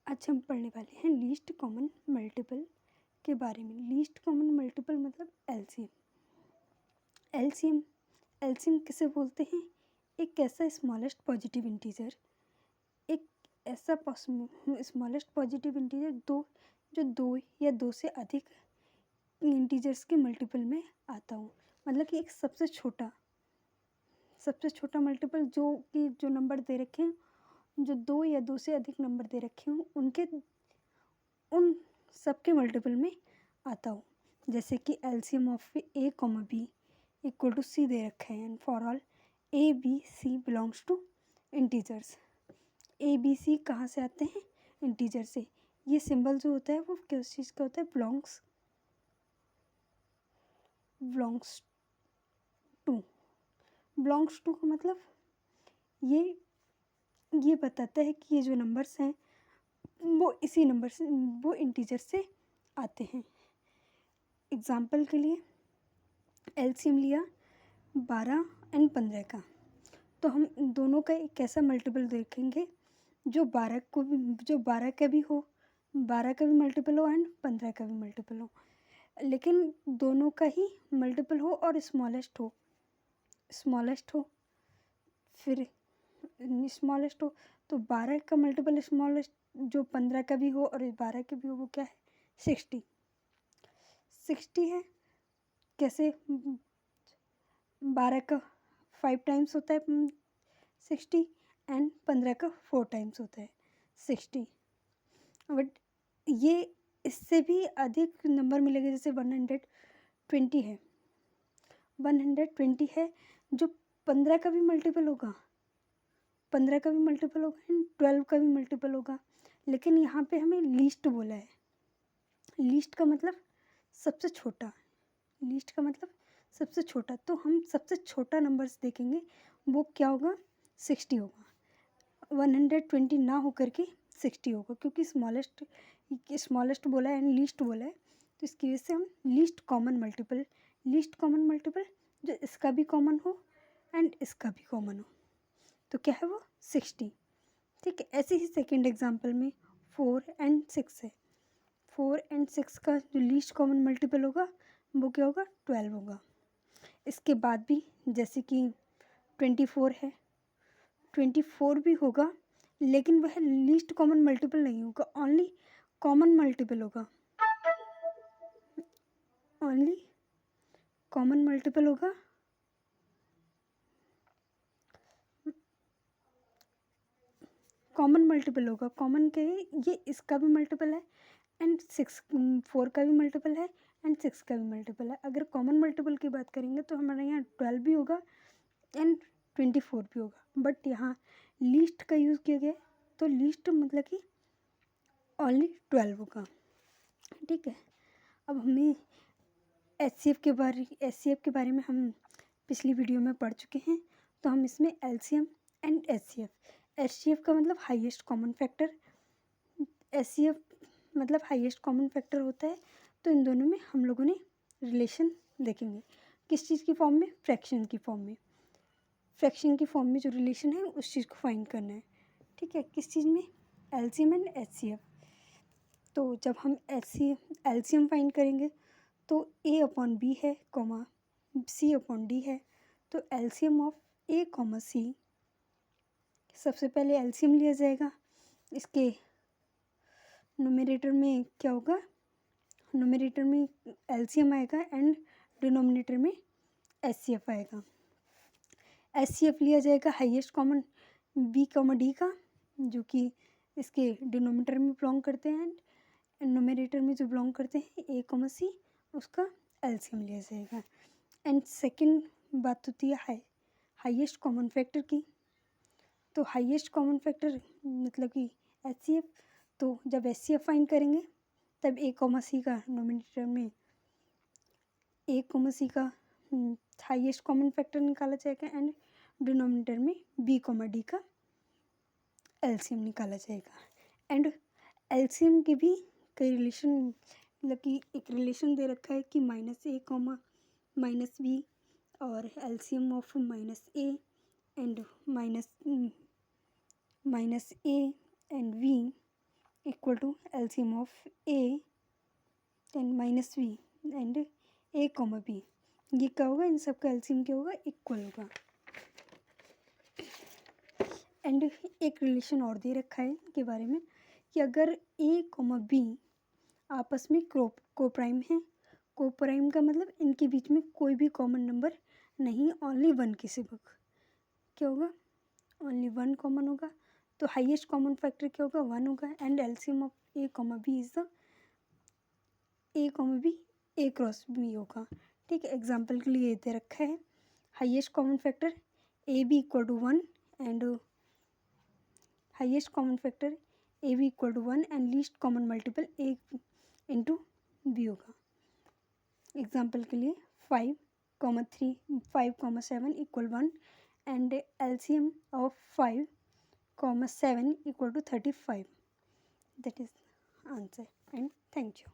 आज हम पढ़ने वाले हैं लीस्ट कॉमन मल्टीपल के बारे में। लीस्ट कॉमन मल्टीपल मतलब एलसीएम। एलसीएम एलसीएम किसे बोलते हैं? एक ऐसा स्मॉलेस्ट पॉजिटिव इंटीजर, एक ऐसा स्मॉलेस्ट पॉजिटिव इंटीजर जो दो या दो से अधिक इंटीजर्स के मल्टीपल में आता हो। मतलब कि एक सबसे छोटा मल्टीपल जो नंबर दे रखे हैं, जो दो या दो से अधिक नंबर दे रखे हों, उन सब के मल्टीपल में आता हो। जैसे कि LCM of A comma B equal to C दे रखा है, and for all A B C belongs to integers. A B C कहाँ से आते हैं? इंटीजर से। ये सिंबल जो होता है वो किस चीज़ का होता है? बिलोंग्स टू का मतलब ये बताता है कि ये जो नंबर्स हैं वो इसी नंबर से, वो इंटीजर से आते हैं। एग्जाम्पल के लिए एलसीएम लिया 12 एंड 15 का, तो हम दोनों का एक ऐसा मल्टीपल देखेंगे जो 12 का भी हो, 12 का भी मल्टीपल हो एंड 15 का भी मल्टीपल हो, लेकिन दोनों का ही मल्टीपल हो और स्मॉलेस्ट हो। फिर स्मॉलेस्ट हो तो 12 का मल्टीपल स्मॉलेस्ट जो 15 का भी हो और 12 का भी हो, वो क्या है? 60 है। कैसे? 12 का 5 टाइम्स होता है 60 एंड 15 का 4 टाइम्स होता है 60। बट ये इससे भी अधिक नंबर मिलेगा, जैसे 120 है जो 15 का भी मल्टीपल होगा, 15 का भी मल्टीपल होगा एंड 12 का भी मल्टीपल होगा। लेकिन यहाँ पे हमें लीस्ट बोला है। लीस्ट का मतलब सबसे छोटा। तो हम सबसे छोटा नंबर्स देखेंगे, वो क्या होगा? 60 होगा। 120 ना होकर के 60 होगा, क्योंकि स्मॉलेस्ट बोला है एंड लीस्ट बोला है, तो इसकी वजह से हम लीस्ट कॉमन मल्टीपल जो इसका भी कॉमन हो एंड इसका भी कॉमन हो, तो क्या है वो? 60। ठीक है। ऐसे ही सेकेंड एग्जाम्पल में 4 एंड 6 है। 4 एंड 6 का जो लीस्ट कॉमन मल्टीपल होगा वो क्या होगा? 12 होगा। इसके बाद भी जैसे कि 24 है, 24 भी होगा, लेकिन वह लीस्ट कॉमन मल्टीपल नहीं होगा, ओनली कॉमन मल्टीपल होगा। कॉमन के ये इसका भी मल्टीपल है एंड 4 का भी मल्टीपल है एंड 6 का भी मल्टीपल है। अगर कॉमन मल्टीपल की बात करेंगे तो हमारे यहाँ 12 भी होगा एंड 24 भी होगा, बट यहाँ लीस्ट का यूज़ किया गया है, तो लीस्ट मतलब कि ओनली 12 होगा। ठीक है। अब हमें एचसीएफ के बारे में हम पिछली वीडियो में पढ़ चुके हैं, तो हम इसमें एलसीएम एंड एचसीएफ का मतलब हाईएस्ट कॉमन फैक्टर, एचसीएफ मतलब हाईएस्ट कॉमन फैक्टर होता है। तो इन दोनों में हम लोगों ने रिलेशन देखेंगे, किस चीज़ की फॉर्म में? फ्रैक्शन की फॉर्म में जो रिलेशन है उस चीज़ को फाइंड करना है। ठीक है। किस चीज़ में? LCM and HCF. तो जब हम एलसीएम फाइंड करेंगे तो ए अपॉन बी है कॉमा सी अपॉन डी है, तो एलसीएम ऑफ ए कॉमा सी, सबसे पहले एलसीएम लिया जाएगा। इसके न्यूमरेटर में क्या होगा? न्यूमरेटर में एलसीएम आएगा एंड डिनोमिनेटर में एचसीएफ आएगा। एचसीएफ लिया जाएगा highest common B comma D का, जो कि इसके डिनोमिनेटर में बिलोंग करते हैं, एंड न्यूमरेटर में जो बिलोंग करते हैं ए कॉमा सी, उसका एलसीएम लिया जाएगा। एंड सेकंड बात होती है हाईएस्ट कॉमन फैक्टर की। तो हाईएस्ट कॉमन फैक्टर मतलब कि एचसीएफ, तो जब एचसीएफ फाइंड करेंगे तब ए कॉमा सी का नोमिनेटर में हाईएस्ट कॉमन फैक्टर निकाला जाएगा एंड डिनोमिनेटर में बी कॉमा डी का एलसीएम निकाला जाएगा। एंड एलसीएम के भी कई रिलेशन, मतलब कि एक रिलेशन दे रखा है कि -a कॉमा -b, और LCM of -a and -a and v equal to LCM of A and minus B and A comma B, ये क्या होगा, इन सब का एलसीएम क्या होगा, इक्वल होगा। एंड एक रिलेशन और दे रखा है के बारे में कि अगर ए कॉमा बी आपस में कोप्राइम है, कोप्राइम का मतलब इनके बीच में कोई भी कॉमन नंबर नहीं, ओनली वन के सिवा क्या होगा, ओनली वन कॉमन होगा, तो हाईएस्ट कॉमन फैक्टर क्या होगा, वन होगा। And LCM of A comma B is the A comma B A cross B होगा। ठीक है, एग्जाम्पल के लिए दे रखा है highest common factor A B equal to one and highest common factor A B equal to one and least common multiple A into B होगा। Example के लिए 5,3 5,7 equal 1 and LCM of 5,7 equal to 35। That is answer and thank you.